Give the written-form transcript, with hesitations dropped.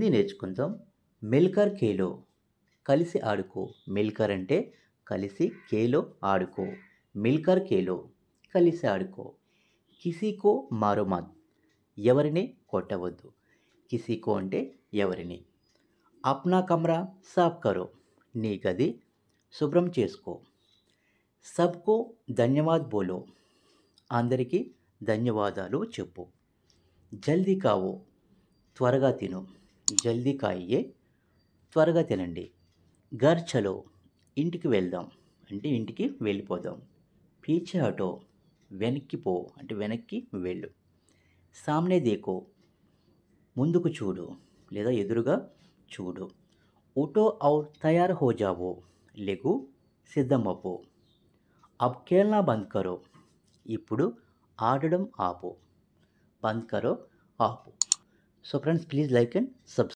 ఇది నేర్చుకుందాం. మిల్కర్ ఖేలో కలిసి ఆడుకో. మిల్కర్ అంటే కలిసి, ఖేలో ఆడుకో. మిల్కర్ ఖేలో కలిసి ఆడుకో. కిసీకో మారో మత్ ఎవరిని కొట్టవద్దు. కిసీకో అంటే ఎవరిని. అప్నా కమరా సాఫ్ కరో నీ గది శుభ్రం చేసుకో. సబ్కో ధన్యవాద్ బోలో అందరికీ ధన్యవాదాలు చెప్పు. జల్దీ కావో త్వరగా తిను. జల్దీ కాయియే త్వరగా తినండి. ఘర్ చలో ఇంటికి వెళ్దాం అంటే ఇంటికి వెళ్ళిపోదాం. పీछे హటో వెనక్కి పో అంటే వెనక్కి వెళ్ళు. సామ్నే దేకో ముందుకు చూడు లేదా ఎదురుగా చూడు. ఉఠో ఔర్ తయార్ హో జావో లెగు సిద్ధమవ్వు. అబ్ ఖేల్నా బంద్ కరో ఇప్పుడు ఆడడం ఆపు. బంద్ కరో ఆపు. So friends, please like and subscribe.